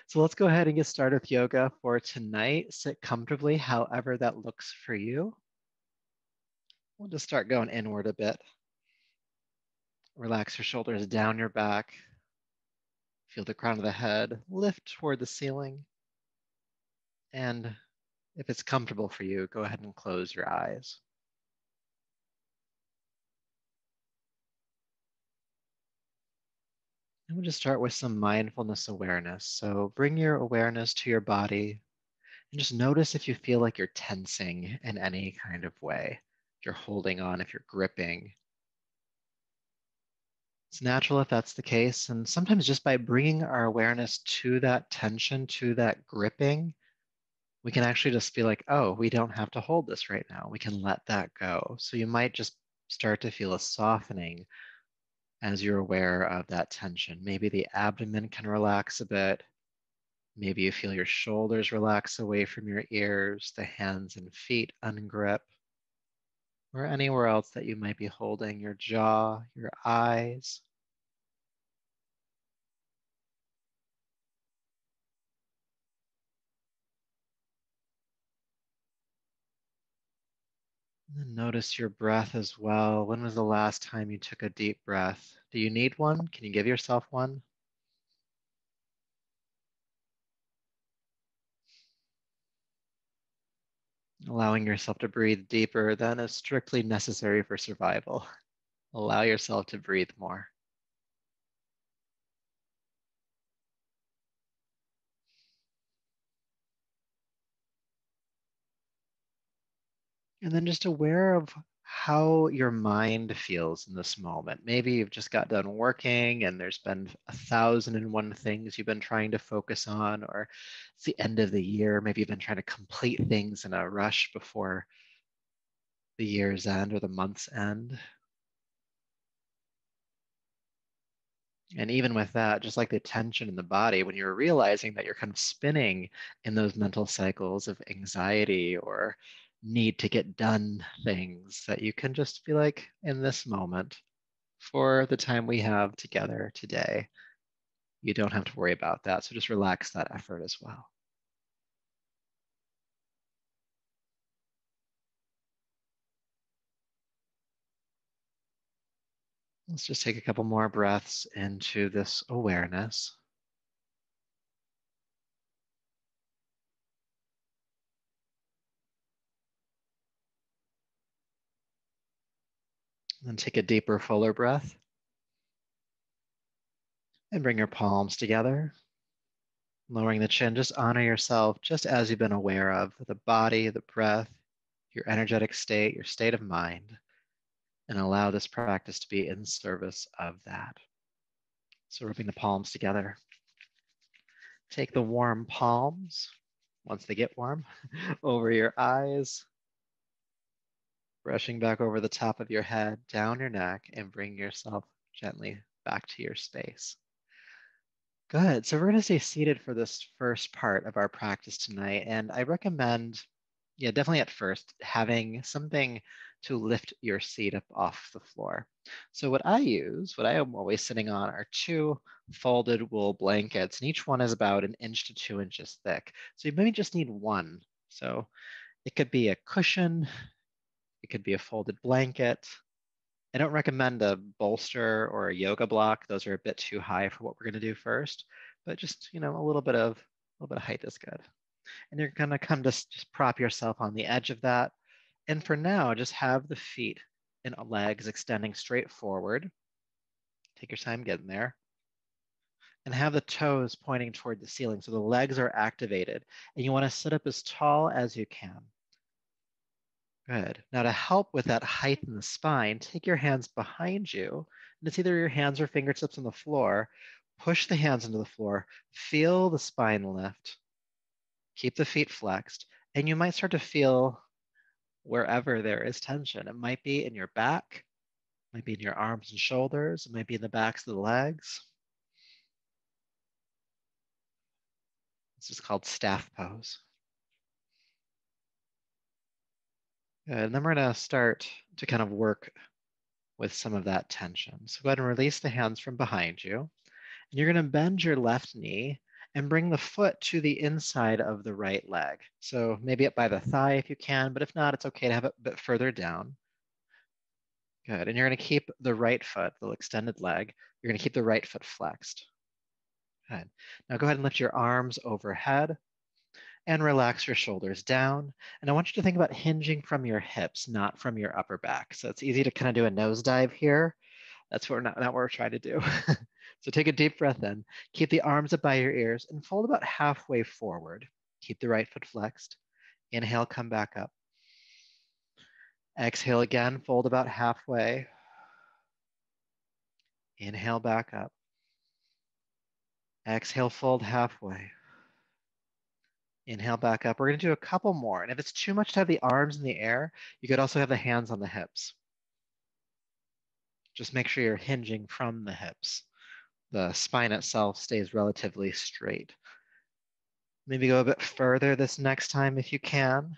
So let's go ahead and get started with yoga for tonight. Sit comfortably, however that looks for you. We'll just start going inward a bit. Relax your shoulders down your back. Feel the crown of the head lift toward the ceiling. And if it's comfortable for you, go ahead and close your eyes. And we'll just start with some mindfulness awareness. So bring your awareness to your body and just notice if you feel like you're tensing in any kind of way. If you're holding on, if you're gripping. It's natural if that's the case. And sometimes just by bringing our awareness to that tension, to that gripping, we can actually just feel like, oh, we don't have to hold this right now. We can let that go. So you might just start to feel a softening as you're aware of that tension. Maybe the abdomen can relax a bit. Maybe you feel your shoulders relax away from your ears, the hands and feet ungrip, or anywhere else that you might be holding, your jaw, your eyes. And then notice your breath as well. When was the last time you took a deep breath? Do you need one? Can you give yourself one? Allowing yourself to breathe deeper than is strictly necessary for survival. Allow yourself to breathe more. And then just aware of how your mind feels in this moment. Maybe you've just got done working and there's been 1,001 things you've been trying to focus on, or it's the end of the year. Maybe you've been trying to complete things in a rush before the year's end or the month's end. And even with that, just like the tension in the body, when you're realizing that you're kind of spinning in those mental cycles of anxiety or need to get done things, that you can just be like, in this moment, for the time we have together today, you don't have to worry about that. So just relax that effort as well. Let's just take a couple more breaths into this awareness. Then take a deeper, fuller breath and bring your palms together. Lowering the chin, just honor yourself just as you've been aware of the body, the breath, your energetic state, your state of mind, and allow this practice to be in service of that. So rubbing the palms together. Take the warm palms, once they get warm, over your eyes, brushing back over the top of your head, down your neck, and bring yourself gently back to your space. Good. So we're going to stay seated for this first part of our practice tonight. And I recommend, yeah, definitely at first, having something to lift your seat up off the floor. So what I use, what I am always sitting on, are two folded wool blankets, and each one is about 1 inch to 2 inches thick. So you maybe just need one. So it could be a cushion, it could be a folded blanket. I don't recommend a bolster or a yoga block. Those are a bit too high for what we're going to do first. But just, a little bit of height is good. And you're going to come just prop yourself on the edge of that. And for now, just have the feet and legs extending straight forward. Take your time getting there. And have the toes pointing toward the ceiling. So the legs are activated. And you want to sit up as tall as you can. Good. Now to help with that height in the spine, take your hands behind you, and it's either your hands or fingertips on the floor. Push the hands into the floor. Feel the spine lift. Keep the feet flexed, and you might start to feel wherever there is tension. It might be in your back, it might be in your arms and shoulders, it might be in the backs of the legs. This is called staff pose. Good. And then we're going to start to kind of work with some of that tension. So go ahead and release the hands from behind you. And you're going to bend your left knee and bring the foot to the inside of the right leg. So maybe up by the thigh if you can, but if not, it's okay to have it a bit further down. Good. And you're going to keep the right foot, the extended leg, you're going to keep the right foot flexed. Good. Now go ahead and lift your arms overhead and relax your shoulders down. And I want you to think about hinging from your hips, not from your upper back. So it's easy to kind of do a nosedive here. That's what not what we're trying to do. So take a deep breath in. Keep the arms up by your ears and fold about halfway forward. Keep the right foot flexed. Inhale, come back up. Exhale again, fold about halfway. Inhale, back up. Exhale, fold halfway. Inhale, back up. We're going to do a couple more. And if it's too much to have the arms in the air, you could also have the hands on the hips. Just make sure you're hinging from the hips. The spine itself stays relatively straight. Maybe go a bit further this next time if you can.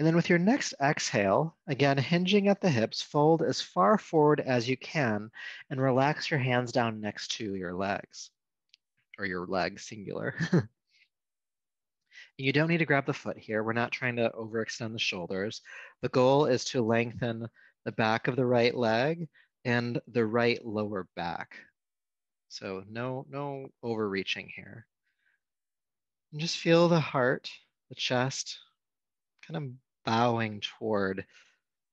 And then with your next exhale, again, hinging at the hips, fold as far forward as you can and relax your hands down next to your legs, or your legs, singular. You don't need to grab the foot here. We're not trying to overextend the shoulders. The goal is to lengthen the back of the right leg and the right lower back. So no overreaching here. And just feel the heart, the chest, kind of bowing toward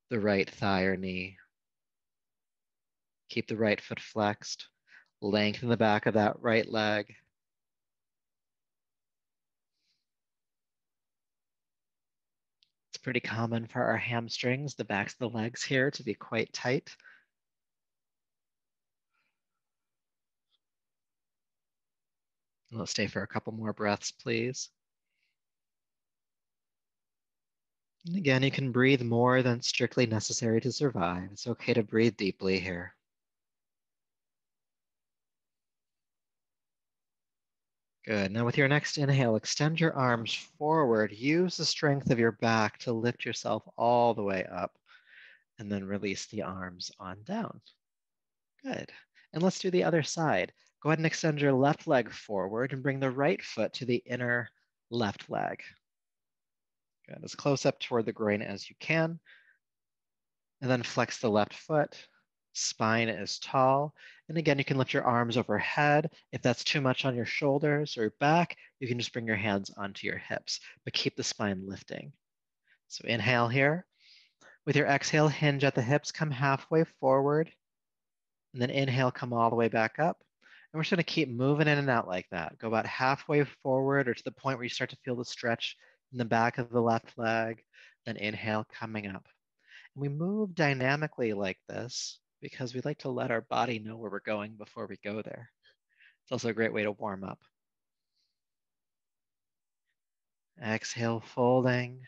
the right thigh or knee. Keep the right foot flexed. Lengthen the back of that right leg. It's pretty common for our hamstrings, the backs of the legs here, to be quite tight. Let's stay for a couple more breaths, please. And again, you can breathe more than strictly necessary to survive. It's okay to breathe deeply here. Good. Now with your next inhale, extend your arms forward. Use the strength of your back to lift yourself all the way up, and then release the arms on down. Good. And let's do the other side. Go ahead and extend your left leg forward and bring the right foot to the inner left leg. Good. As close up toward the groin as you can. And then flex the left foot. Spine is tall. And again, you can lift your arms overhead. If that's too much on your shoulders or back, you can just bring your hands onto your hips, but keep the spine lifting. So inhale here. With your exhale, hinge at the hips, come halfway forward. And then inhale, come all the way back up. And we're just going to keep moving in and out like that. Go about halfway forward or to the point where you start to feel the stretch in the back of the left leg. Then inhale, coming up. And we move dynamically like this because we like to let our body know where we're going before we go there. It's also a great way to warm up. Exhale, folding.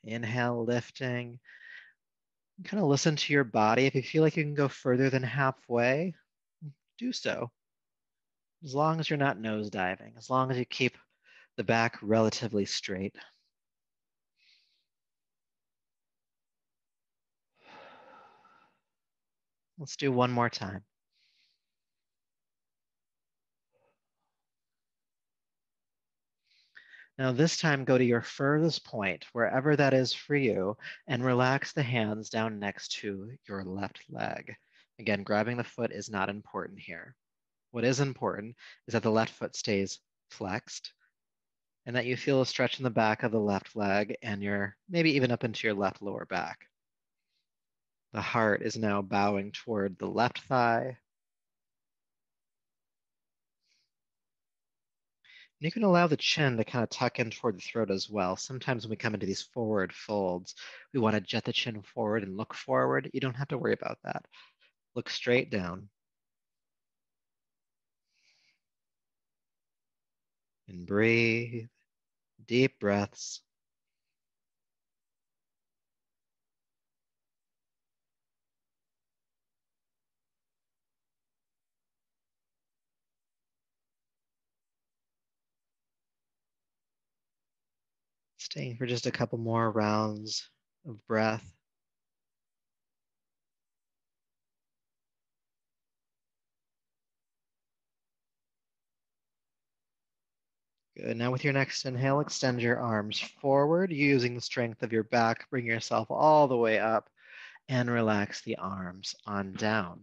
Inhale, lifting. Kind of listen to your body. If you feel like you can go further than halfway, do so. As long as you're not nosediving, as long as you keep the back relatively straight. Let's do one more time. Now this time go to your furthest point, wherever that is for you, and relax the hands down next to your left leg. Again, grabbing the foot is not important here. What is important is that the left foot stays flexed and that you feel a stretch in the back of the left leg and your maybe even up into your left lower back. The heart is now bowing toward the left thigh. And you can allow the chin to kind of tuck in toward the throat as well. Sometimes when we come into these forward folds, we want to jet the chin forward and look forward. You don't have to worry about that. Look straight down. And breathe. Deep breaths. Staying for just a couple more rounds of breath. Good. Now with your next inhale, extend your arms forward using the strength of your back. Bring yourself all the way up and relax the arms on down.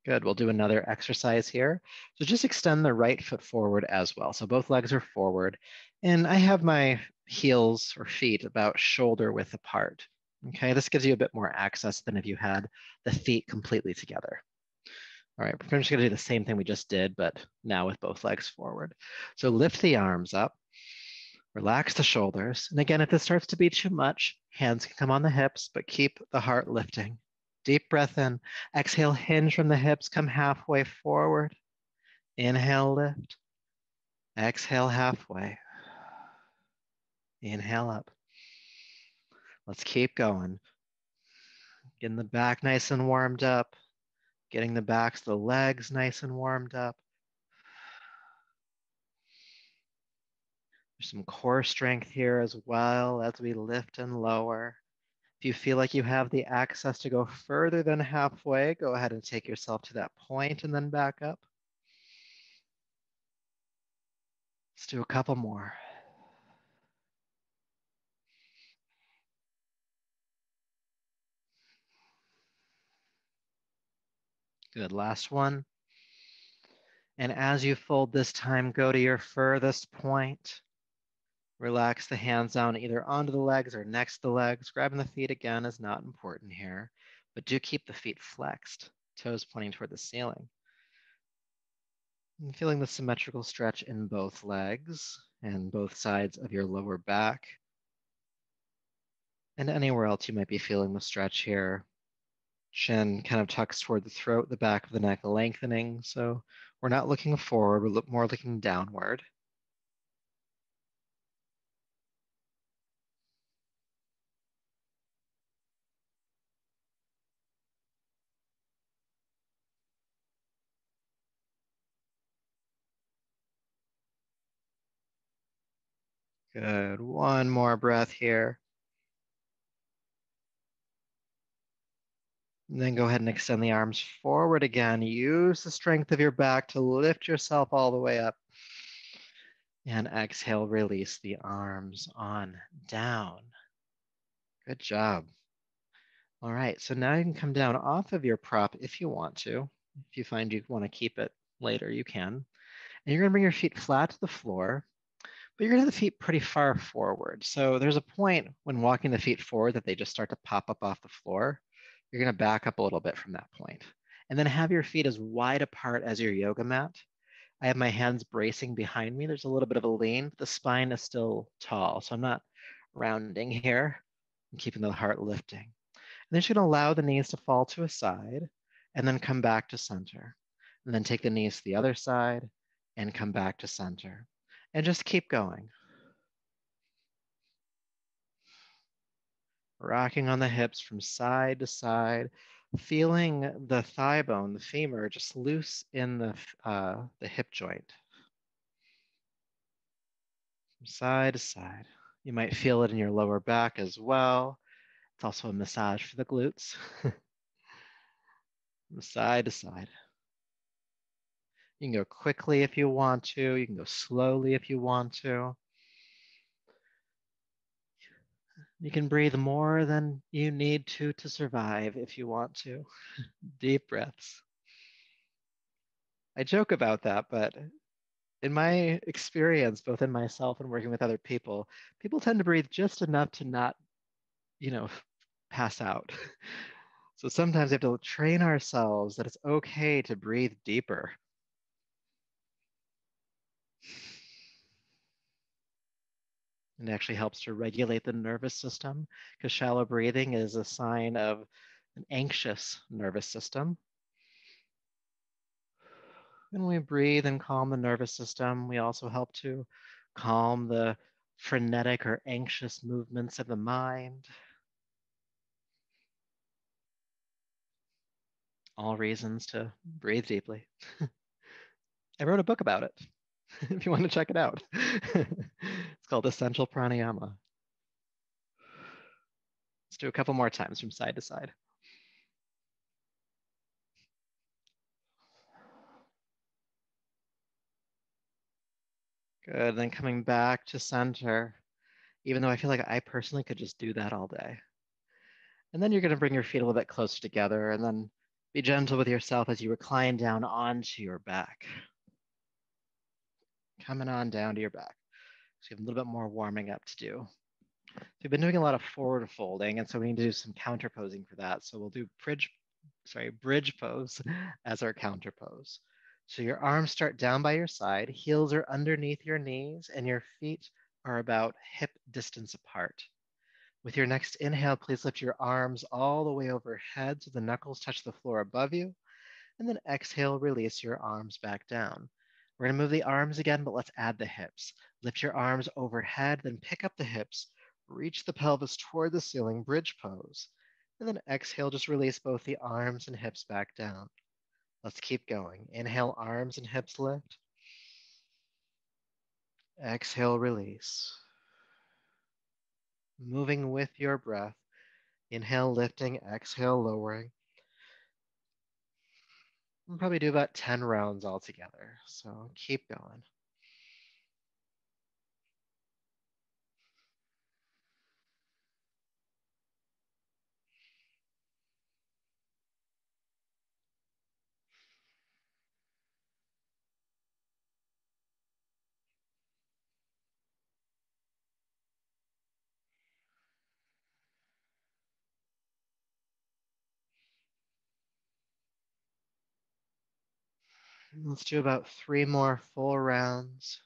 Good. We'll do another exercise here. So just extend the right foot forward as well. So both legs are forward. And I have my heels or feet about shoulder width apart. Okay, this gives you a bit more access than if you had the feet completely together. All right, we're just going to do the same thing we just did, but now with both legs forward. So lift the arms up, relax the shoulders. And again, if this starts to be too much, hands can come on the hips, but keep the heart lifting. Deep breath in. Exhale, hinge from the hips, come halfway forward. Inhale, lift. Exhale, halfway. Inhale up. Let's keep going. Getting the back nice and warmed up. Getting the backs of the legs nice and warmed up. There's some core strength here as well as we lift and lower. If you feel like you have the access to go further than halfway, go ahead and take yourself to that point and then back up. Let's do a couple more. Good, last one. And as you fold this time, go to your furthest point. Relax the hands down either onto the legs or next to the legs. Grabbing the feet again is not important here, but do keep the feet flexed, toes pointing toward the ceiling. And feeling the symmetrical stretch in both legs and both sides of your lower back. And anywhere else you might be feeling the stretch here. Chin kind of tucks toward the throat, the back of the neck lengthening. So we're not looking forward, we're more looking downward. Good. One more breath here. And then go ahead and extend the arms forward again. Use the strength of your back to lift yourself all the way up. And exhale, release the arms on down. Good job. All right, so now you can come down off of your prop if you want to. If you find you want to keep it later, you can. And you're gonna bring your feet flat to the floor, but you're gonna have the feet pretty far forward. So there's a point when walking the feet forward that they just start to pop up off the floor. You're gonna back up a little bit from that point. And then have your feet as wide apart as your yoga mat. I have my hands bracing behind me. There's a little bit of a lean. The spine is still tall, so I'm not rounding here. I'm keeping the heart lifting. And then you're gonna allow the knees to fall to a side and then come back to center. And then take the knees to the other side and come back to center. And just keep going. Rocking on the hips from side to side, feeling the thigh bone, the femur, just loose in the hip joint. From side to side. You might feel it in your lower back as well. It's also a massage for the glutes. From side to side. You can go quickly if you want to. You can go slowly if you want to. You can breathe more than you need to survive if you want to. Deep breaths. I joke about that, but in my experience, both in myself and working with other people, people tend to breathe just enough to not, pass out. So sometimes we have to train ourselves that it's okay to breathe deeper. It actually helps to regulate the nervous system because shallow breathing is a sign of an anxious nervous system. When we breathe and calm the nervous system, we also help to calm the frenetic or anxious movements of the mind. All reasons to breathe deeply. I wrote a book about it if you want to check it out. It's called Essential Pranayama. Let's do a couple more times from side to side. Good. Then coming back to center, even though I feel like I personally could just do that all day. And then you're going to bring your feet a little bit closer together and then be gentle with yourself as you recline down onto your back. Coming on down to your back. So you have a little bit more warming up to do. So we've been doing a lot of forward folding, and so we need to do some counter posing for that. So we'll do bridge pose as our counter pose. So your arms start down by your side, heels are underneath your knees, and your feet are about hip distance apart. With your next inhale, please lift your arms all the way overhead so the knuckles touch the floor above you. And then exhale, release your arms back down. We're going to move the arms again, but let's add the hips. Lift your arms overhead, then pick up the hips. Reach the pelvis toward the ceiling, bridge pose. And then exhale, just release both the arms and hips back down. Let's keep going. Inhale, arms and hips lift. Exhale, release. Moving with your breath. Inhale, lifting. Exhale, lowering. We'll probably do about 10 rounds altogether. So keep going. Let's do about 3 more full rounds.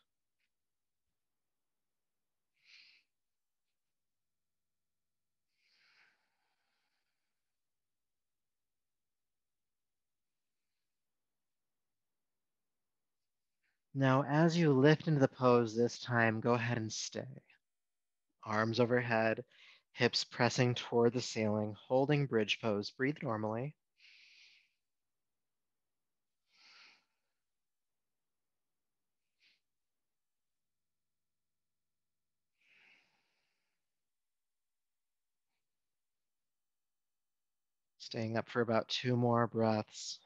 Now, as you lift into the pose this time, go ahead and stay. Arms overhead, hips pressing toward the ceiling, holding bridge pose. Breathe normally. Staying up for about 2 more breaths.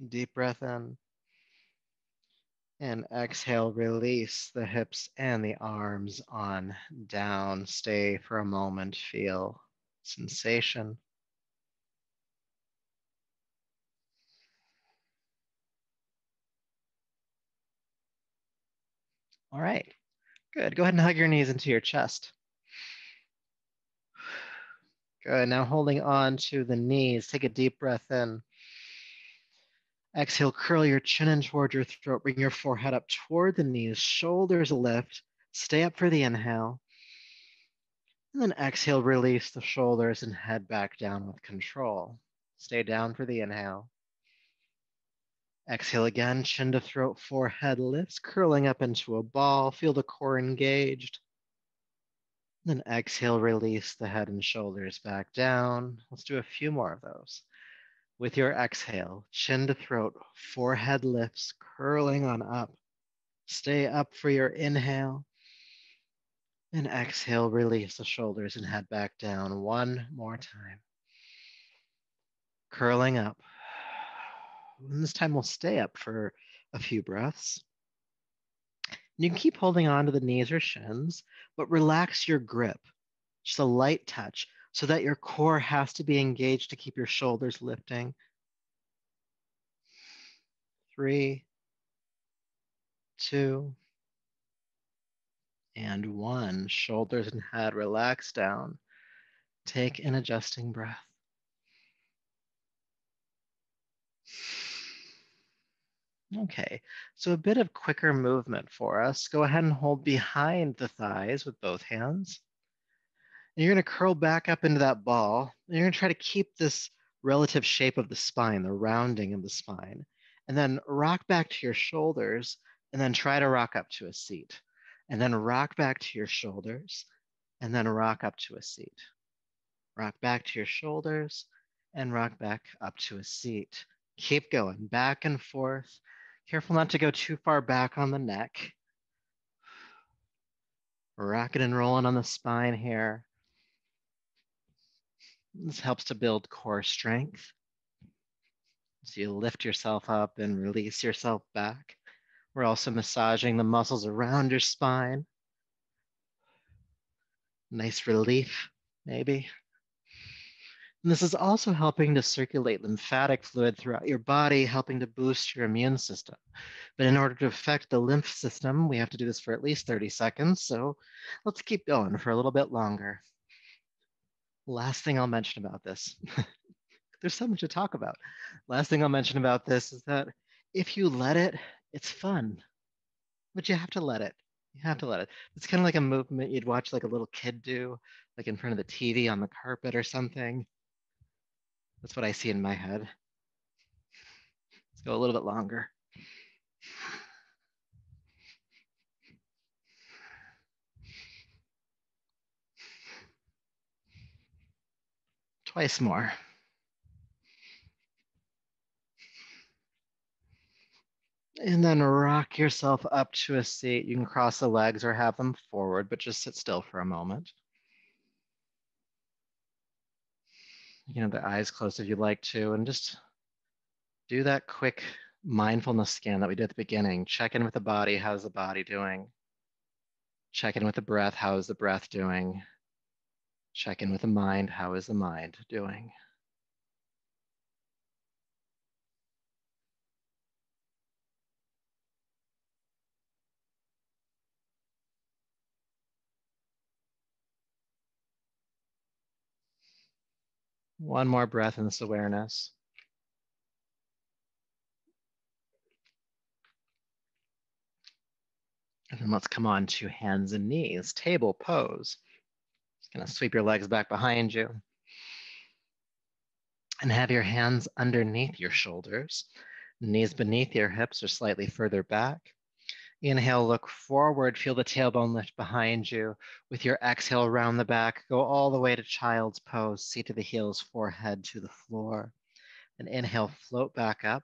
Deep breath in. And exhale, release the hips and the arms on down. Stay for a moment, feel sensation. All right, good. Go ahead and hug your knees into your chest. Good, now holding on to the knees, take a deep breath in. Exhale, curl your chin in toward your throat, bring your forehead up toward the knees, shoulders lift, stay up for the inhale. And then exhale, release the shoulders and head back down with control. Stay down for the inhale. Exhale again, chin to throat, forehead lifts, curling up into a ball. Feel the core engaged. Then exhale, release the head and shoulders back down. Let's do a few more of those. With your exhale, chin to throat, forehead lifts, curling on up. Stay up for your inhale. And exhale, release the shoulders and head back down one more time. Curling up. And this time we'll stay up for a few breaths. You can keep holding on to the knees or shins, but relax your grip. Just a light touch so that your core has to be engaged to keep your shoulders lifting. 3, 2, and 1. Shoulders and head relax down. Take an adjusting breath. Okay, so a bit of quicker movement for us. Go ahead and hold behind the thighs with both hands. And you're going to curl back up into that ball. And you're going to try to keep this relative shape of the spine, the rounding of the spine. And then rock back to your shoulders, and then try to rock up to a seat. And then rock back to your shoulders, and then rock up to a seat. Rock back to your shoulders, and rock back up to a seat. Keep going, back and forth. Careful not to go too far back on the neck. Rocking and rolling on the spine here. This helps to build core strength. So you lift yourself up and release yourself back. We're also massaging the muscles around your spine. Nice relief, maybe. And this is also helping to circulate lymphatic fluid throughout your body, helping to boost your immune system. But in order to affect the lymph system, we have to do this for at least 30 seconds. So let's keep going for a little bit longer. Last thing I'll mention about this, there's so much to talk about. Last thing I'll mention about this is that if you let it, it's fun, but you have to let it. You have to let it. It's kind of like a movement you'd watch like a little kid do, like in front of the TV on the carpet or something. That's what I see in my head. Let's go a little bit longer. Twice more. And then rock yourself up to a seat. You can cross the legs or have them forward, but just sit still for a moment. You can have the eyes closed if you'd like to, and just do that quick mindfulness scan that we did at the beginning. Check in with the body. How's the body doing? Check in with the breath. How is the breath doing? Check in with the mind. How is the mind doing? One more breath in this awareness. And then let's come on to hands and knees, table pose. Just gonna sweep your legs back behind you. And have your hands underneath your shoulders, knees beneath your hips or slightly further back. Inhale, look forward, feel the tailbone lift behind you. With your exhale, round the back, go all the way to child's pose, seat to the heels, forehead to the floor. And inhale, float back up.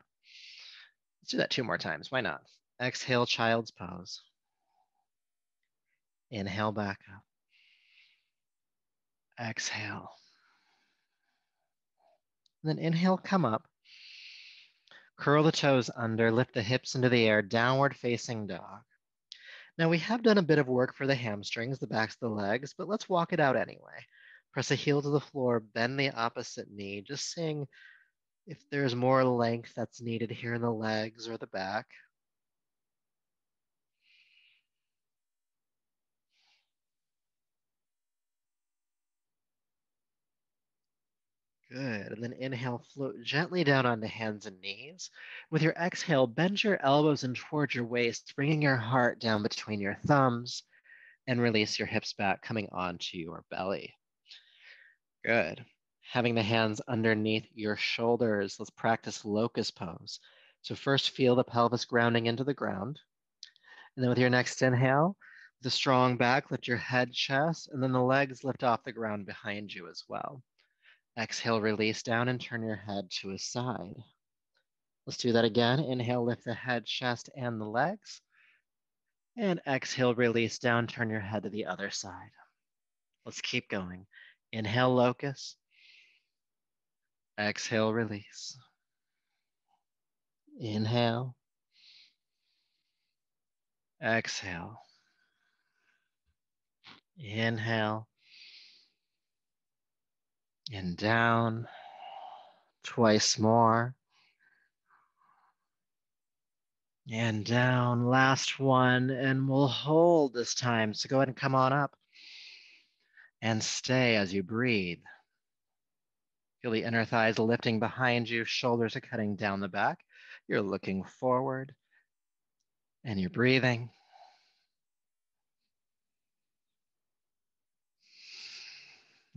Let's do that 2 more times, why not? Exhale, child's pose. Inhale, back up. Exhale. And then inhale, come up. Curl the toes under, lift the hips into the air, downward facing dog. Now we have done a bit of work for the hamstrings, the backs of the legs, but let's walk it out anyway. Press a heel to the floor, bend the opposite knee, just seeing if there's more length that's needed here in the legs or the back. Good, and then inhale, float gently down onto hands and knees. With your exhale, bend your elbows in towards your waist, bringing your heart down between your thumbs, and release your hips back, coming onto your belly. Good. Having the hands underneath your shoulders, let's practice locust pose. So first feel the pelvis grounding into the ground. And then with your next inhale, with a strong back, lift your head, chest, and then the legs lift off the ground behind you as well. Exhale, release down and turn your head to a side. Let's do that again. Inhale, lift the head, chest, and the legs. And exhale, release down, turn your head to the other side. Let's keep going. Inhale, locust. Exhale, release. Inhale. Exhale. Inhale. And down. Twice more. And down. Last one. And we'll hold this time. So go ahead and come on up. And stay as you breathe. Feel the inner thighs lifting behind you. Shoulders are cutting down the back. You're looking forward. And you're breathing.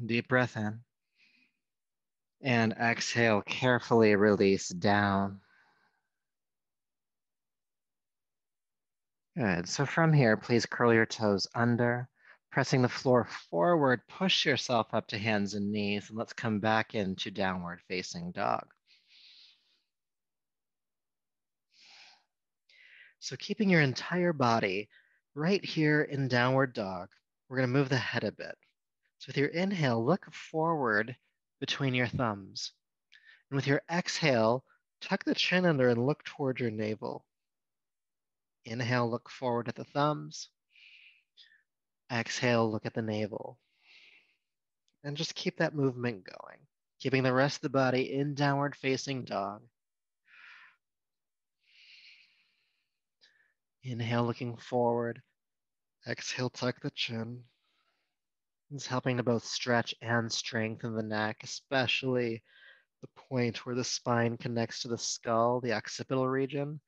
Deep breath in. And exhale, carefully release down. Good. So from here, please curl your toes under, pressing the floor forward, push yourself up to hands and knees, and let's come back into downward facing dog. So keeping your entire body right here in downward dog, we're going to move the head a bit. So with your inhale, look forward between your thumbs. And with your exhale, Tuck the chin under and look toward your navel. Inhale, look forward at the thumbs. Exhale, look at the navel. And just keep that movement going, keeping the rest of the body in downward facing dog. Inhale, looking forward. Exhale, tuck the chin. It's helping to both stretch and strengthen the neck, especially the point where the spine connects to the skull, the occipital region.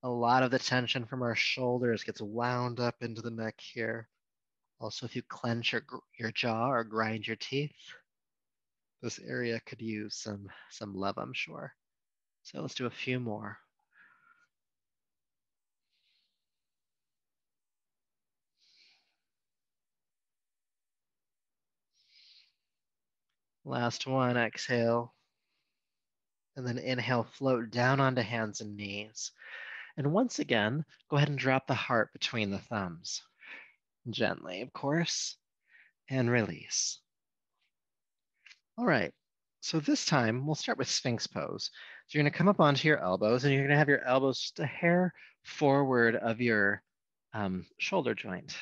A lot of the tension from our shoulders gets wound up into the neck here. Also, if you clench your jaw or grind your teeth, this area could use some love, I'm sure. So let's do a few more. Last one, exhale. And then inhale, float down onto hands and knees. And once again, go ahead and drop the heart between the thumbs. Gently, of course, and release. All right, so this time we'll start with Sphinx pose. So you're gonna come up onto your elbows and you're gonna have your elbows just a hair forward of your shoulder joint.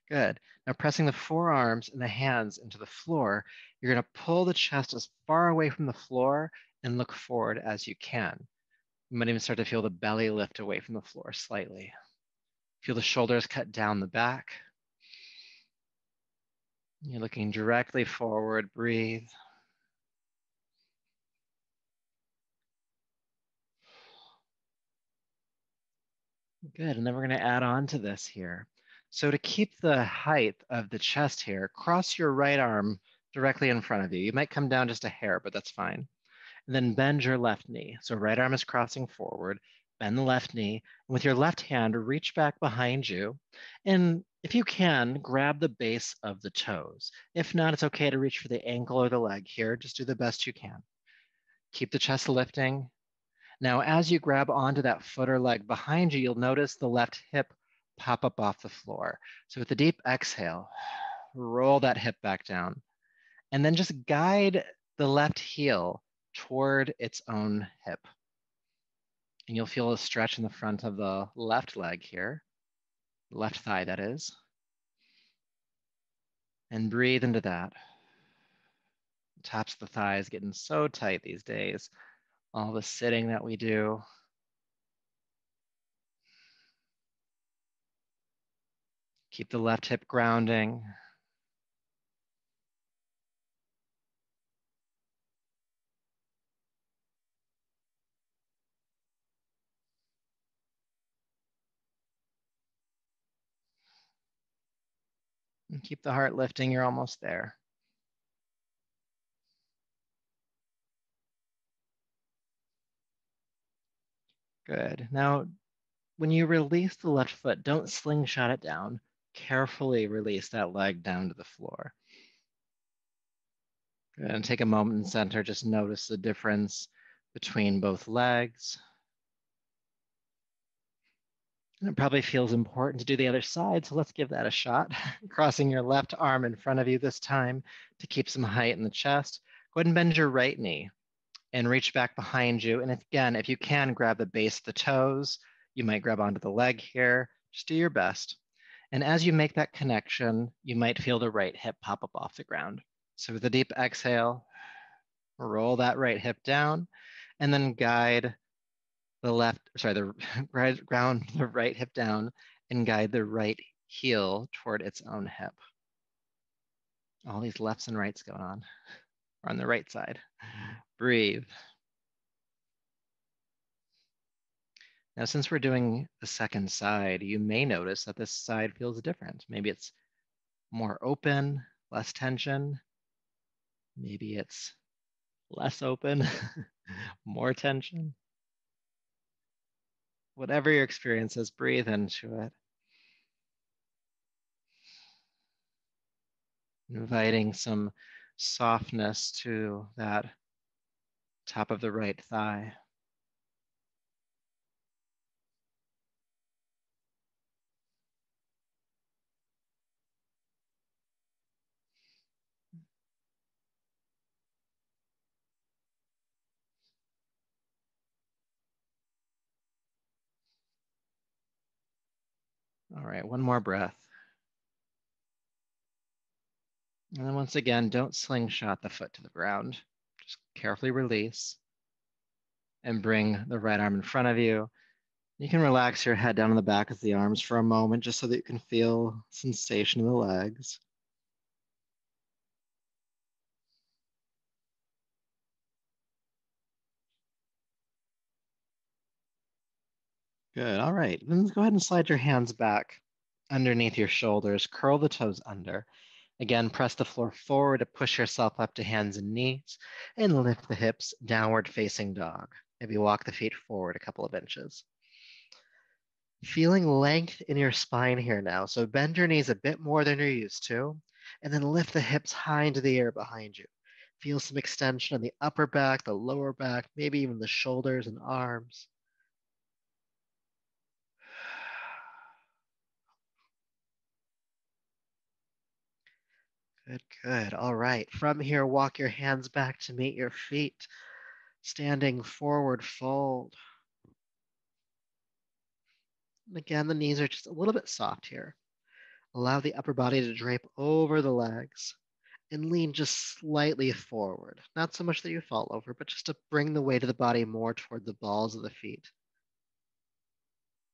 Good. Now pressing the forearms and the hands into the floor, you're gonna pull the chest as far away from the floor and look forward as you can. You might even start to feel the belly lift away from the floor slightly. Feel the shoulders cut down the back. You're looking directly forward, breathe. Good, and then we're gonna add on to this here. So to keep the height of the chest here, cross your right arm directly in front of you. You might come down just a hair, but that's fine. And then bend your left knee. So right arm is crossing forward, bend the left knee, and with your left hand, reach back behind you. And if you can, grab the base of the toes. If not, it's okay to reach for the ankle or the leg here. Just do the best you can. Keep the chest lifting. Now, as you grab onto that foot or leg behind you, you'll notice the left hip pop up off the floor. So with a deep exhale, roll that hip back down. And then just guide the left heel toward its own hip. And you'll feel a stretch in the front of the left leg here, left thigh, that is. And breathe into that. Tops of the thighs getting so tight these days. All the sitting that we do. Keep the left hip grounding. And keep the heart lifting. You're almost there. Good. Now, when you release the left foot, don't slingshot it down. Carefully release that leg down to the floor. Good. And take a moment in center. Just notice the difference between both legs. And it probably feels important to do the other side, so let's give that a shot. Crossing your left arm in front of you this time to keep some height in the chest. Go ahead and bend your right knee and reach back behind you. And again, if you can, grab the base of the toes. You might grab onto the leg here. Just do your best. And as you make that connection, you might feel the right hip pop up off the ground. So with a deep exhale, roll that right hip down and then guide ground the right hip down and guide the right heel toward its own hip. All these lefts and rights going on. We're on the right side. Breathe. Now, since we're doing the second side, you may notice that this side feels different. Maybe it's more open, less tension. Maybe it's less open, more tension. Whatever your experience is, breathe into it. Inviting some softness to that top of the right thigh. All right, one more breath. And then once again, don't slingshot the foot to the ground. Just carefully release and bring the right arm in front of you. You can relax your head down on the back of the arms for a moment just so that you can feel sensation in the legs. Good. All right. Then go ahead and slide your hands back underneath your shoulders. Curl the toes under. Again, press the floor forward to push yourself up to hands and knees and lift the hips, downward facing dog. Maybe walk the feet forward a couple of inches. Feeling length in your spine here now. So bend your knees a bit more than you're used to, and then lift the hips high into the air behind you. Feel some extension in the upper back, the lower back, maybe even the shoulders and arms. Good, good. All right. From here, walk your hands back to meet your feet. Standing forward fold. And again, the knees are just a little bit soft here. Allow the upper body to drape over the legs and lean just slightly forward. Not so much that you fall over, but just to bring the weight of the body more toward the balls of the feet.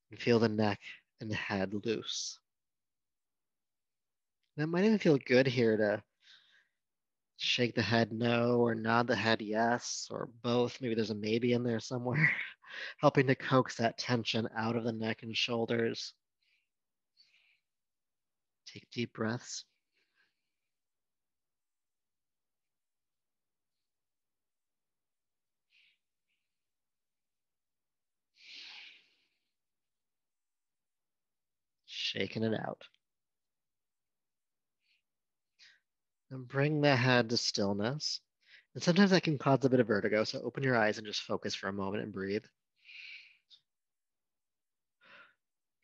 And feel the neck and the head loose. And it might even feel good here to shake the head no or nod the head yes or both. Maybe there's a maybe in there somewhere, helping to coax that tension out of the neck and shoulders. Take deep breaths. Shaking it out. And bring the head to stillness. And sometimes that can cause a bit of vertigo, so open your eyes and just focus for a moment and breathe.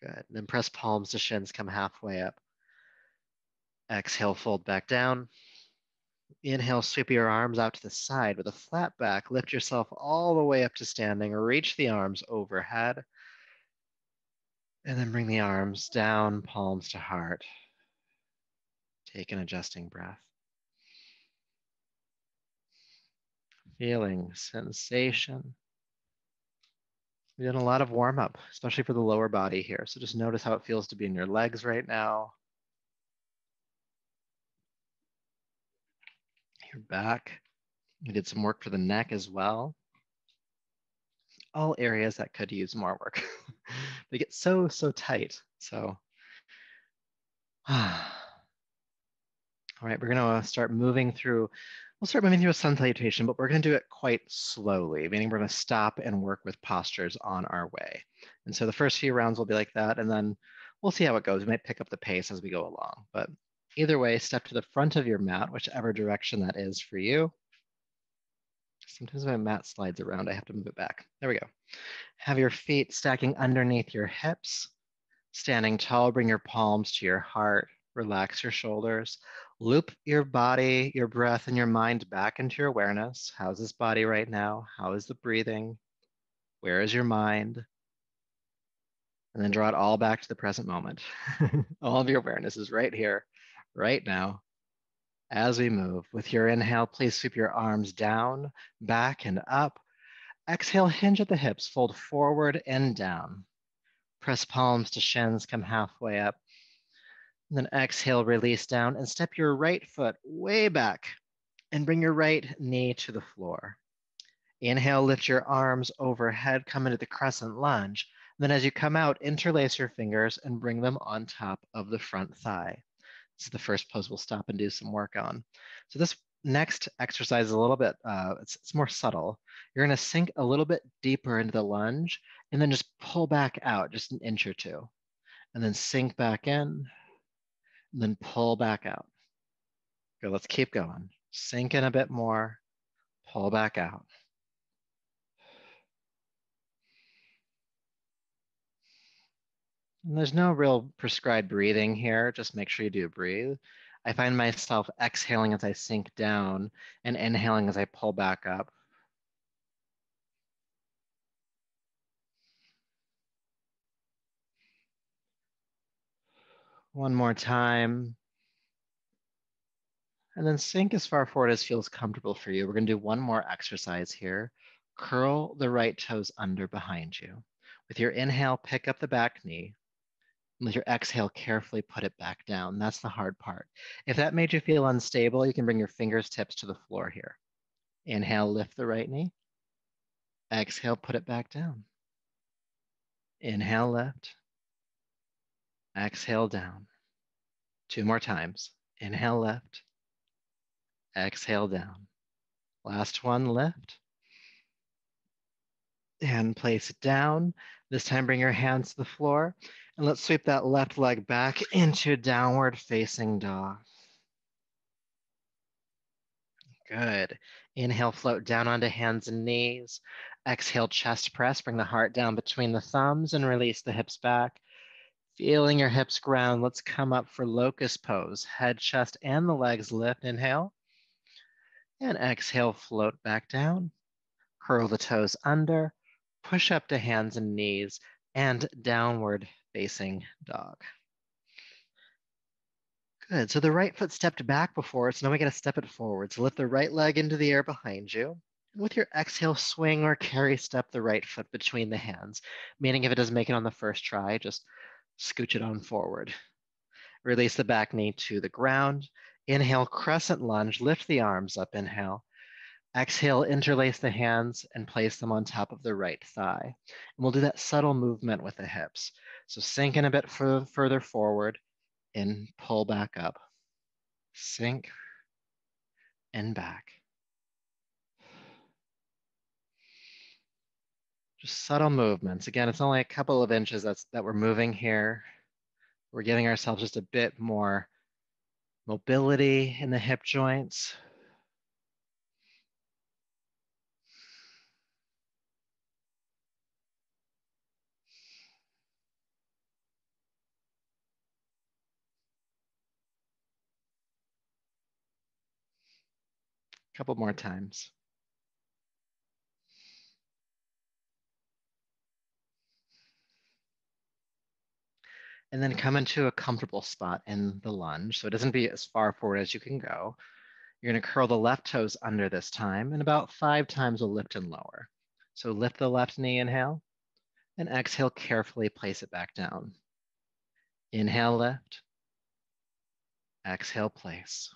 Good. And then press palms to shins, come halfway up. Exhale, fold back down. Inhale, sweep your arms out to the side with a flat back. Lift yourself all the way up to standing. Reach the arms overhead. And then bring the arms down, palms to heart. Take an adjusting breath. Feeling sensation. We've done a lot of warm up, especially for the lower body here. So just notice how it feels to be in your legs right now. Your back. We did some work for the neck as well. All areas that could use more work. They get so tight. So, all right, we're going to start moving through. We'll start moving through a sun salutation, but we're going to do it quite slowly, meaning we're going to stop and work with postures on our way. And so the first few rounds will be like that, and then we'll see how it goes. We might pick up the pace as we go along. But either way, step to the front of your mat, whichever direction that is for you. Sometimes my mat slides around. I have to move it back. There we go. Have your feet stacking underneath your hips. Standing tall, bring your palms to your heart. Relax your shoulders. Loop your body, your breath, and your mind back into your awareness. How's this body right now? How is the breathing? Where is your mind? And then draw it all back to the present moment. All of your awareness is right here, right now. As we move, with your inhale, please sweep your arms down, back, and up. Exhale, hinge at the hips, fold forward and down. Press palms to shins, come halfway up. And then exhale, release down, and step your right foot way back and bring your right knee to the floor. Inhale, lift your arms overhead, come into the crescent lunge. Then as you come out, interlace your fingers and bring them on top of the front thigh. This is the first pose we'll stop and do some work on. So this next exercise is a little bit, it's more subtle. You're gonna sink a little bit deeper into the lunge and then just pull back out just an inch or two. And then sink back in, and then pull back out. Good, let's keep going. Sink in a bit more, pull back out. And there's no real prescribed breathing here. Just make sure you do breathe. I find myself exhaling as I sink down and inhaling as I pull back up. One more time. And then sink as far forward as feels comfortable for you. We're going to do one more exercise here. Curl the right toes under behind you. With your inhale, pick up the back knee. And with your exhale, carefully put it back down. That's the hard part. If that made you feel unstable, you can bring your fingertips to the floor here. Inhale, lift the right knee. Exhale, put it back down. Inhale, lift. Exhale, down. Two more times. Inhale, lift. Exhale, down. Last one, lift. And place it down. This time, bring your hands to the floor. And let's sweep that left leg back into downward facing dog. Good. Inhale, float down onto hands and knees. Exhale, chest press. Bring the heart down between the thumbs and release the hips back. Feeling your hips ground, let's come up for locust pose. Head, chest, and the legs lift. Inhale. And exhale, float back down. Curl the toes under. Push up to hands and knees and downward facing dog. Good. So the right foot stepped back before, so now we got to step it forward. So lift the right leg into the air behind you. And with your exhale, swing or carry step the right foot between the hands, meaning if it doesn't make it on the first try, just scooch it on forward. Release the back knee to the ground. Inhale, crescent lunge, lift the arms up, inhale. Exhale, interlace the hands and place them on top of the right thigh. And we'll do that subtle movement with the hips. So sink in a bit further forward and pull back up. Sink and back. Just subtle movements. Again, it's only a couple of inches that we're moving here. We're giving ourselves just a bit more mobility in the hip joints. A couple more times. And then come into a comfortable spot in the lunge. So it doesn't be as far forward as you can go. You're going to curl the left toes under this time, and about 5 times we'll lift and lower. So lift the left knee, inhale, and exhale, carefully place it back down. Inhale, lift. Exhale, place.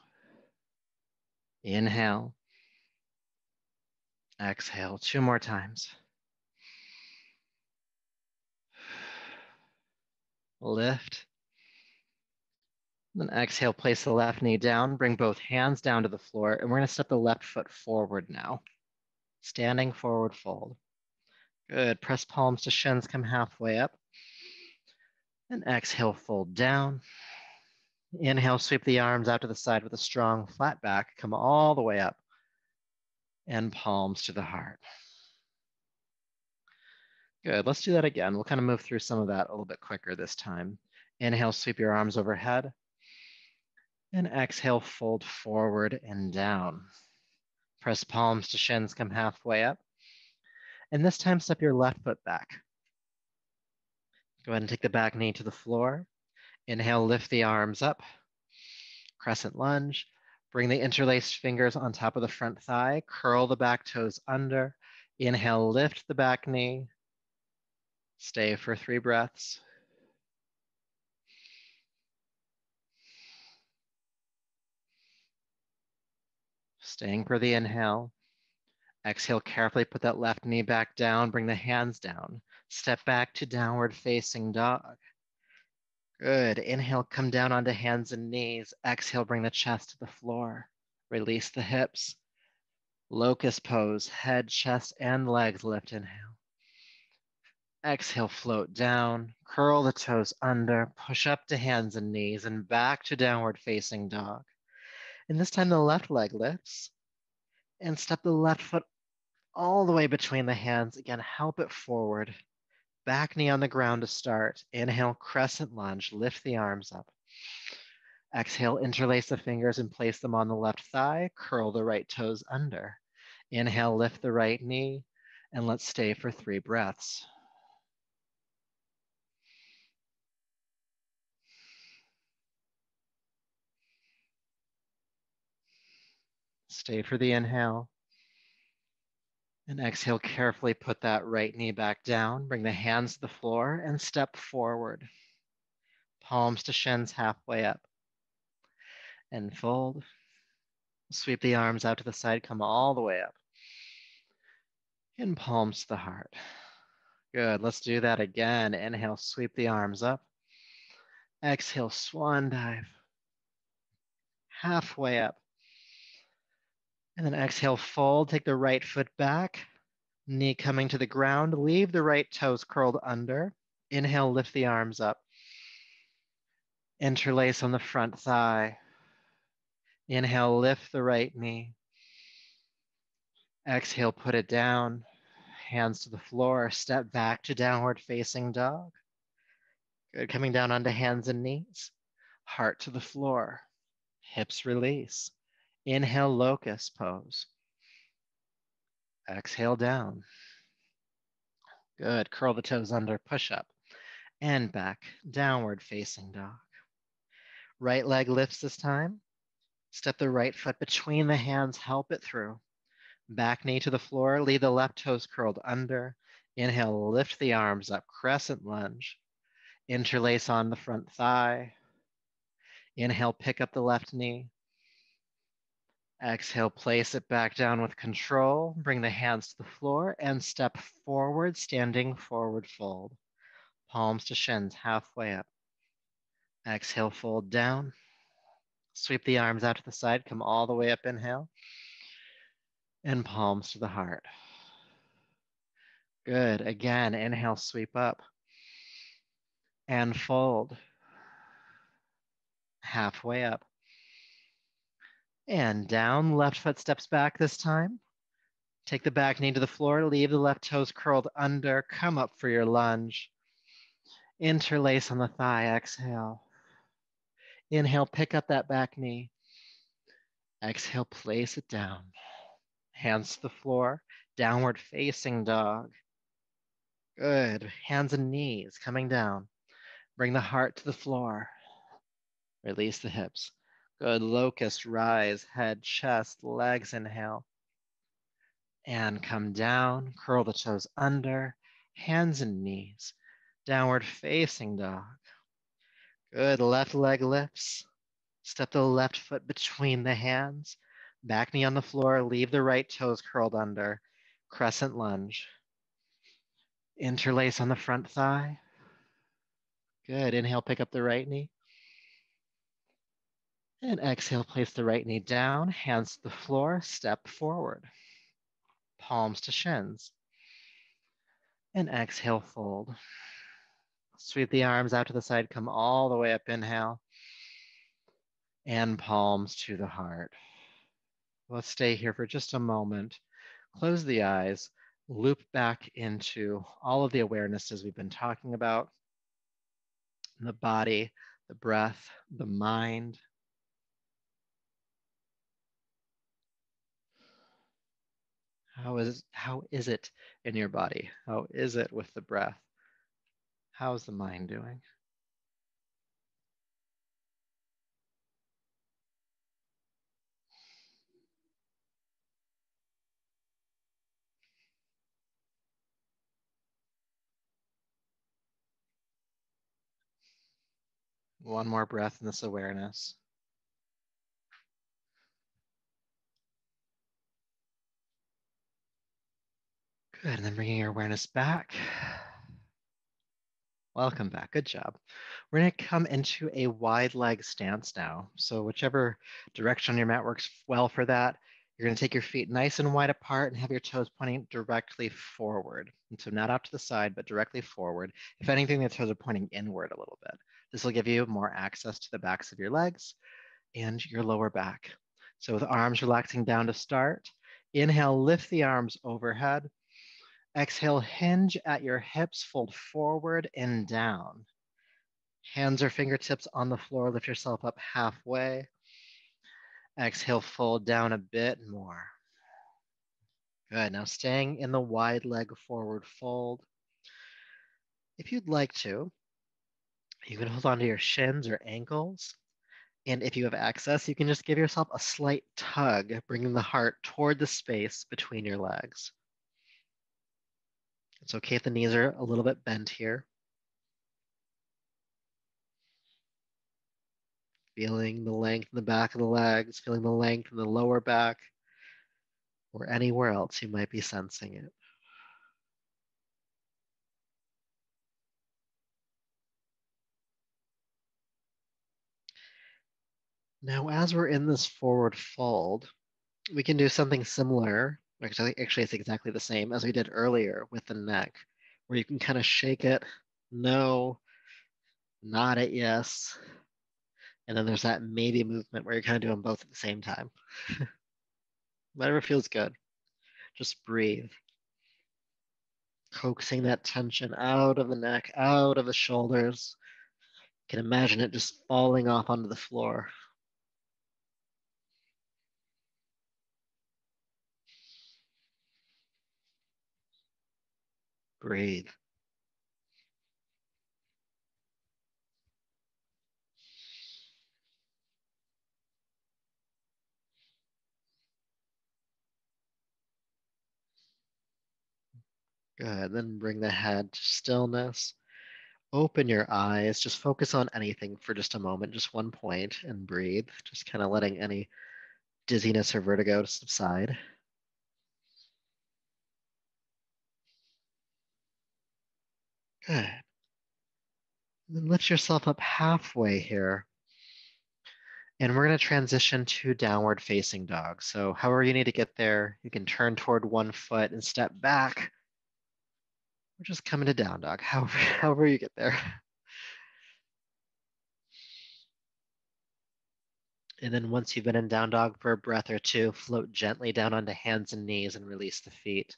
Inhale. Exhale, 2 more times. Lift. Then exhale, place the left knee down, bring both hands down to the floor, and we're going to step the left foot forward now. Standing forward fold. Good. Press palms to shins, come halfway up. And exhale, fold down. Inhale, sweep the arms out to the side with a strong flat back. Come all the way up. And palms to the heart. Good. Let's do that again. We'll kind of move through some of that a little bit quicker this time. Inhale, sweep your arms overhead. And exhale, fold forward and down. Press palms to shins, come halfway up. And this time, step your left foot back. Go ahead and take the back knee to the floor. Inhale, lift the arms up. Crescent lunge. Bring the interlaced fingers on top of the front thigh. Curl the back toes under. Inhale, lift the back knee. Stay for 3 breaths. Staying for the inhale. Exhale, carefully put that left knee back down. Bring the hands down. Step back to downward facing dog. Good. Inhale, come down onto hands and knees. Exhale, bring the chest to the floor. Release the hips. Locust pose, head, chest, and legs lift. Inhale. Exhale, float down. Curl the toes under. Push up to hands and knees and back to downward facing dog. And this time the left leg lifts. And step the left foot all the way between the hands. Again, help it forward. Back knee on the ground to start. Inhale, crescent lunge. Lift the arms up. Exhale, interlace the fingers and place them on the left thigh. Curl the right toes under. Inhale, lift the right knee. And let's stay for 3 breaths. Stay for the inhale. And exhale, carefully put that right knee back down. Bring the hands to the floor and step forward. Palms to shins, halfway up. And fold. Sweep the arms out to the side, come all the way up. And palms to the heart. Good, let's do that again. Inhale, sweep the arms up. Exhale, swan dive. Halfway up. And then exhale, fold, take the right foot back. Knee coming to the ground, leave the right toes curled under. Inhale, lift the arms up. Interlace on the front thigh. Inhale, lift the right knee. Exhale, put it down. Hands to the floor, step back to downward facing dog. Good, coming down onto hands and knees. Heart to the floor. Hips release. Inhale, locust pose. Exhale, down. Good, curl the toes under, push up. And back, downward facing dog. Right leg lifts this time. Step the right foot between the hands, help it through. Back knee to the floor, leave the left toes curled under. Inhale, lift the arms up, crescent lunge. Interlace on the front thigh. Inhale, pick up the left knee. Exhale, place it back down with control. Bring the hands to the floor and step forward, standing forward fold. Palms to shins, halfway up. Exhale, fold down. Sweep the arms out to the side, come all the way up, inhale. And palms to the heart. Good, again, inhale, sweep up. And fold. Halfway up. And down, left foot steps back this time. Take the back knee to the floor, leave the left toes curled under, come up for your lunge. Interlace on the thigh, exhale. Inhale, pick up that back knee. Exhale, place it down. Hands to the floor, downward facing dog. Good, hands and knees coming down. Bring the heart to the floor. Release the hips. Good, locust, rise, head, chest, legs, inhale. And come down, curl the toes under, hands and knees. Downward facing dog. Good, left leg lifts. Step the left foot between the hands. Back knee on the floor, leave the right toes curled under. Crescent lunge. Interlace on the front thigh. Good, inhale, pick up the right knee. And exhale, place the right knee down, hands to the floor, step forward. Palms to shins. And exhale, fold. Sweep the arms out to the side, come all the way up, inhale. And palms to the heart. Let's stay here for just a moment. Close the eyes, loop back into all of the awarenesses we've been talking about. The body, the breath, the mind. How is it in your body? How is it with the breath? How's the mind doing? One more breath in this awareness. Good, and then bringing your awareness back. Welcome back, good job. We're gonna come into a wide leg stance now. So whichever direction on your mat works well for that, you're gonna take your feet nice and wide apart and have your toes pointing directly forward. And so not out to the side, but directly forward. If anything, the toes are pointing inward a little bit. This will give you more access to the backs of your legs and your lower back. So with arms relaxing down to start, inhale, lift the arms overhead. Exhale, hinge at your hips, fold forward and down. Hands or fingertips on the floor, lift yourself up halfway. Exhale, fold down a bit more. Good, now staying in the wide leg forward fold. If you'd like to, you can hold onto your shins or ankles And if you have access, you can just give yourself a slight tug, bringing the heart toward the space between your legs. It's okay if the knees are a little bit bent here. Feeling the length in the back of the legs, feeling the length in the lower back, or anywhere else you might be sensing it. Now, as we're in this forward fold, we can do something similar. Actually, it's exactly the same as we did earlier with the neck, where you can kind of shake it, no, nod it, yes. And then there's that maybe movement where you're kind of doing both at the same time. Whatever feels good. Just breathe. Coaxing that tension out of the neck, out of the shoulders. You can imagine it just falling off onto the floor. Breathe. Good. Then bring the head to stillness. Open your eyes. Just focus on anything for just a moment, just one point, and breathe. Just kind of letting any dizziness or vertigo subside. Good. And then lift yourself up halfway here. And we're going to transition to downward facing dog. So, however you need to get there, you can turn toward one foot and step back, or just come into down dog, however you get there. And then once you've been in down dog for a breath or two, float gently down onto hands and knees and release the feet.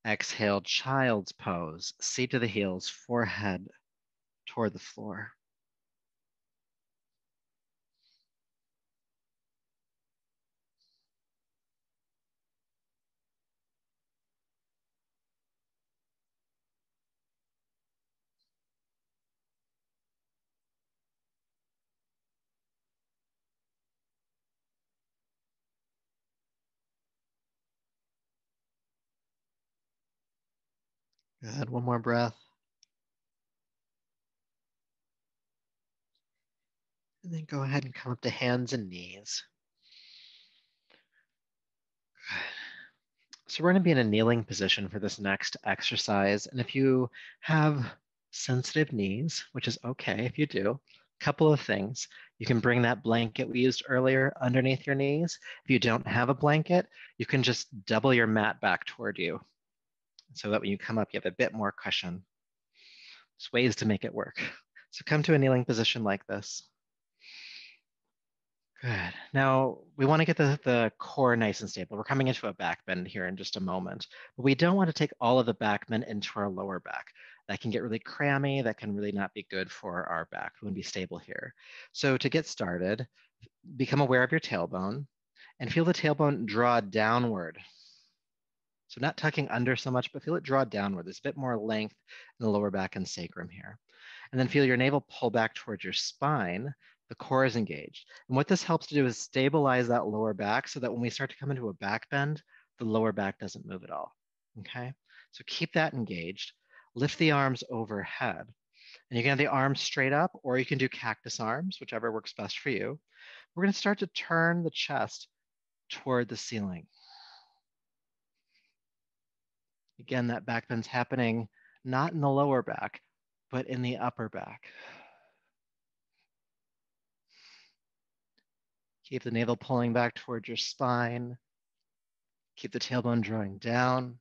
Exhale, child's pose, seat to the heels, forehead toward the floor. Good. One more breath. And then go ahead and come up to hands and knees. So we're going to be in a kneeling position for this next exercise. And if you have sensitive knees, which is okay if you do, a couple of things. You can bring that blanket we used earlier underneath your knees. If you don't have a blanket, you can just double your mat back toward you so that when you come up, you have a bit more cushion. There's ways to make it work. So come to a kneeling position like this. Good. Now we want to get the core nice and stable. We're coming into a back bend here in just a moment, but we don't want to take all of the back bend into our lower back. That can get really crammy. That can really not be good for our back. We want to be stable here. So to get started, become aware of your tailbone and feel the tailbone draw downward. So not tucking under so much, but feel it draw downward. There's a bit more length in the lower back and sacrum here. And then feel your navel pull back towards your spine. The core is engaged. And what this helps to do is stabilize that lower back so that when we start to come into a back bend, the lower back doesn't move at all. Okay? So keep that engaged. Lift the arms overhead. And you can have the arms straight up, or you can do cactus arms, whichever works best for you. We're going to start to turn the chest toward the ceiling. Again, that back bend's happening not in the lower back, but in the upper back. Keep the navel pulling back towards your spine. Keep the tailbone drawing down.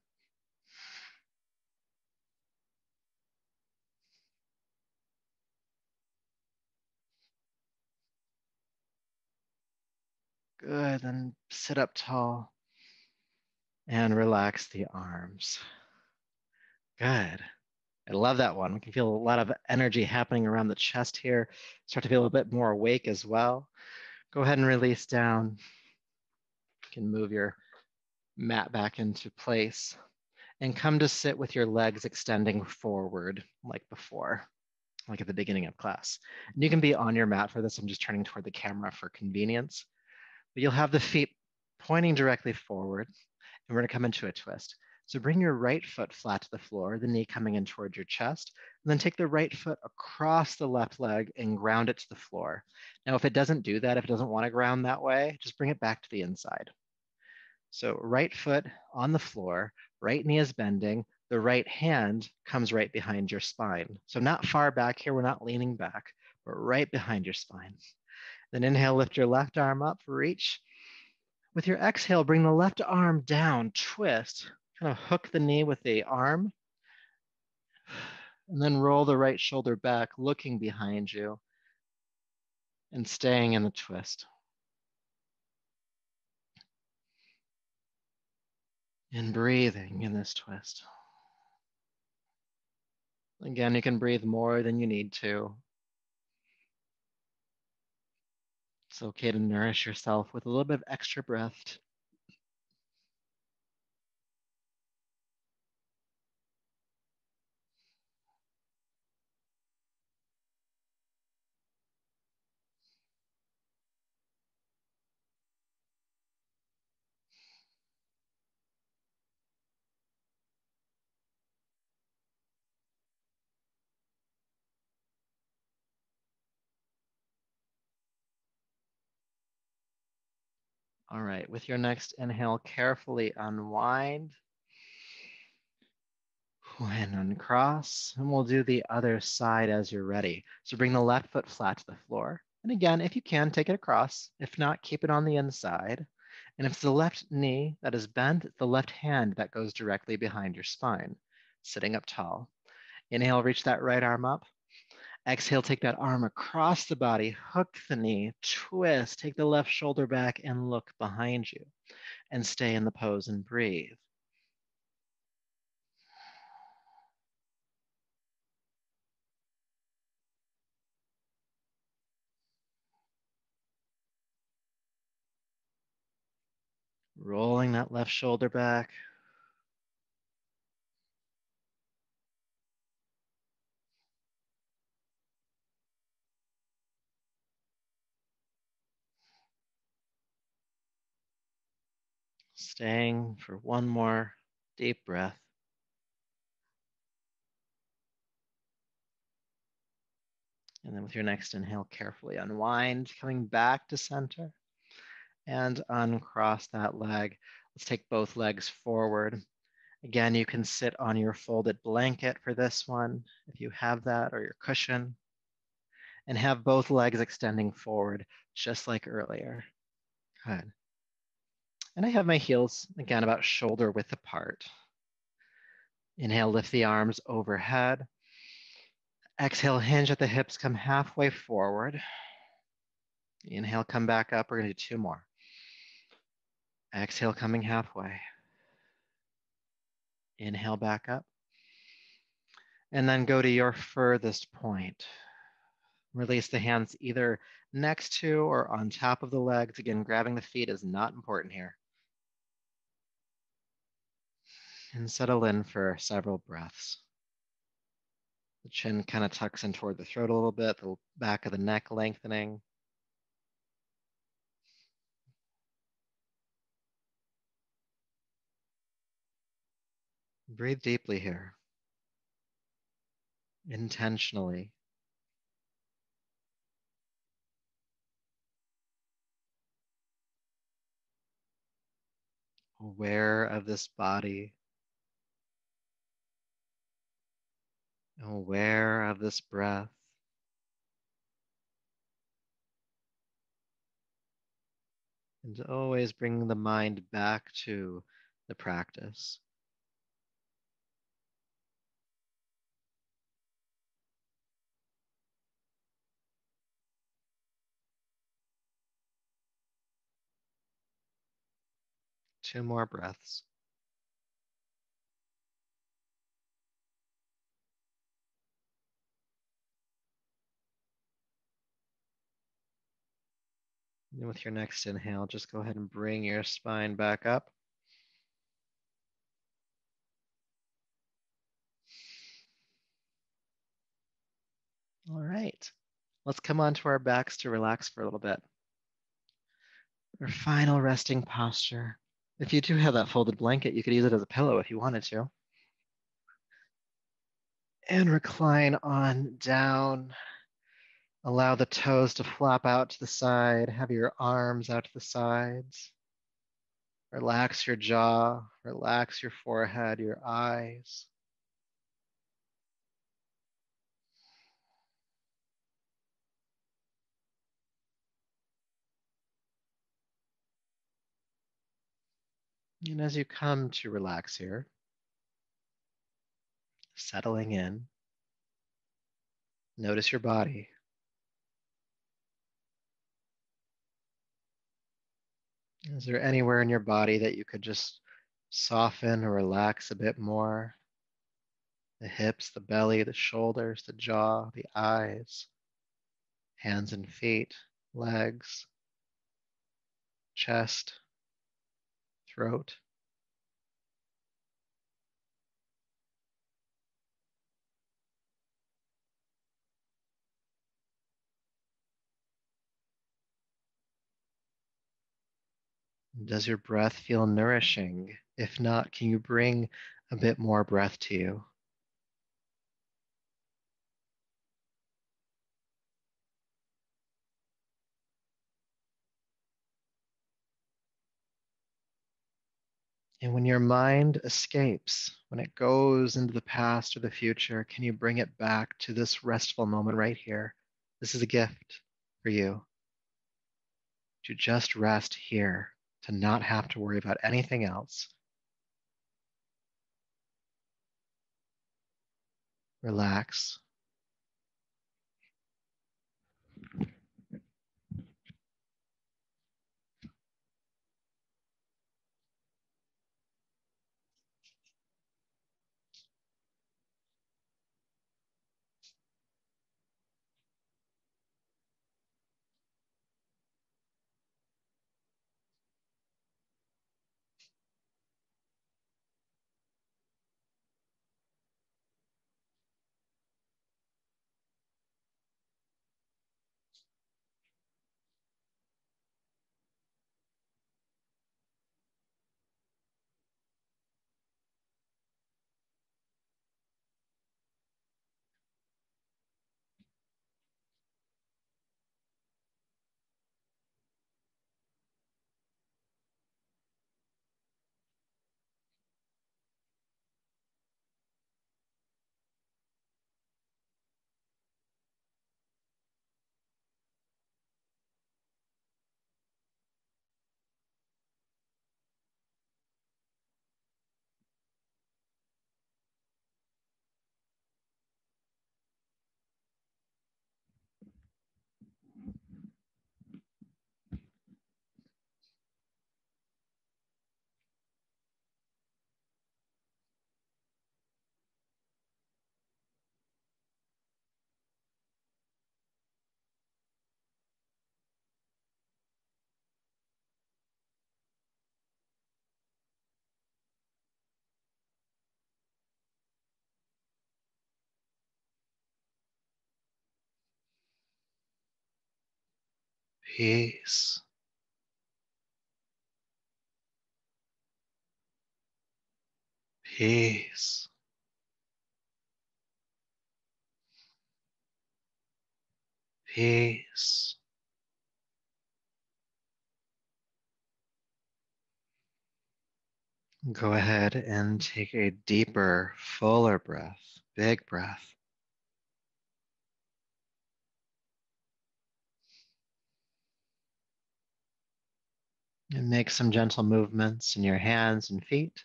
Good, then sit up tall and relax the arms. Good. I love that one. We can feel a lot of energy happening around the chest here. Start to feel a bit more awake as well. Go ahead and release down. You can move your mat back into place and come to sit with your legs extending forward like before. like at the beginning of class. And you can be on your mat for this. I'm just turning toward the camera for convenience. But you'll have the feet pointing directly forward, and we're going to come into a twist. So bring your right foot flat to the floor, the knee coming in toward your chest, and then take the right foot across the left leg and ground it to the floor. Now, if it doesn't do that, if it doesn't want to ground that way, just bring it back to the inside. So right foot on the floor, right knee is bending, the right hand comes right behind your spine. So not far back here, we're not leaning back, but right behind your spine. Then inhale, lift your left arm up, reach. With your exhale, bring the left arm down, twist, kind of hook the knee with the arm, and then roll the right shoulder back, looking behind you and staying in the twist. And breathing in this twist. Again, you can breathe more than you need to. It's okay to nourish yourself with a little bit of extra breath. All right, with your next inhale, carefully unwind. And uncross, and we'll do the other side as you're ready. So bring the left foot flat to the floor. And again, if you can, take it across. If not, keep it on the inside. And if it's the left knee that is bent, it's the left hand that goes directly behind your spine, sitting up tall. Inhale, reach that right arm up. Exhale, take that arm across the body, hook the knee, twist, take the left shoulder back and look behind you. And stay in the pose and breathe. Rolling that left shoulder back. Staying for one more deep breath. And then with your next inhale, carefully unwind, coming back to center and uncross that leg. Let's take both legs forward. Again, you can sit on your folded blanket for this one, if you have that, or your cushion, and have both legs extending forward, just like earlier. Good. And I have my heels, again, about shoulder width apart. Inhale, lift the arms overhead. Exhale, hinge at the hips, come halfway forward. Inhale, come back up. We're going to do two more. Exhale, coming halfway. Inhale, back up. And then go to your furthest point. Release the hands either next to or on top of the legs. Again, grabbing the feet is not important here. And settle in for several breaths. The chin kind of tucks in toward the throat a little bit, the back of the neck lengthening. Breathe deeply here, intentionally. Aware of this body, aware of this breath. And always bring the mind back to the practice. Two more breaths. And with your next inhale, just go ahead and bring your spine back up. All right. Let's come onto our backs to relax for a little bit. Our final resting posture. If you do have that folded blanket, you could use it as a pillow if you wanted to. And recline on down. Allow the toes to flap out to the side. Have your arms out to the sides. Relax your jaw. Relax your forehead, your eyes. And as you come to relax here, settling in, notice your body. Is there anywhere in your body that you could just soften or relax a bit more? The hips, the belly, the shoulders, the jaw, the eyes, hands and feet, legs, chest, throat. Does your breath feel nourishing? If not, can you bring a bit more breath to you? And when your mind escapes, when it goes into the past or the future, can you bring it back to this restful moment right here? This is a gift for you to just rest here, to not have to worry about anything else. Relax. Peace. Peace. Peace. Go ahead and take a deeper, fuller breath, big breath. And make some gentle movements in your hands and feet,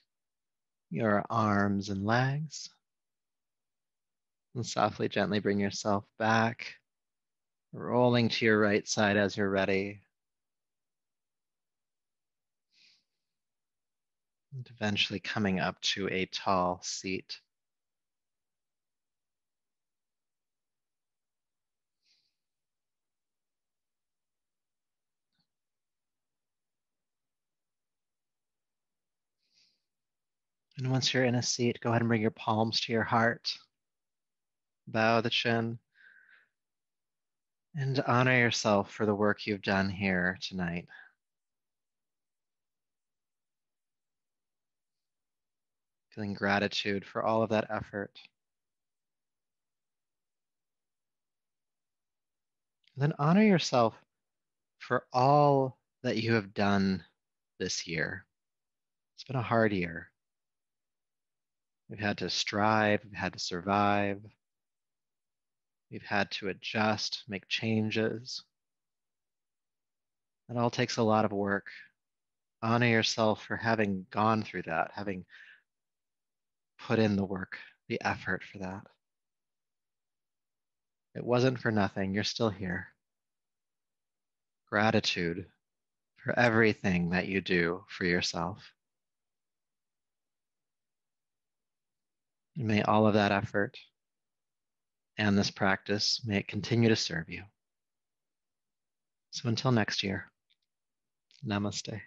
your arms and legs. And softly, gently bring yourself back, rolling to your right side as you're ready. And eventually coming up to a tall seat. And once you're in a seat, go ahead and bring your palms to your heart. Bow the chin. And honor yourself for the work you've done here tonight. Feeling gratitude for all of that effort. And then honor yourself for all that you have done this year. It's been a hard year. We've had to strive, we've had to survive, we've had to adjust, make changes. It all takes a lot of work. Honor yourself for having gone through that, having put in the work, the effort for that. It wasn't for nothing. You're still here. Gratitude for everything that you do for yourself. And may all of that effort and this practice, may it continue to serve you. So until next year, namaste.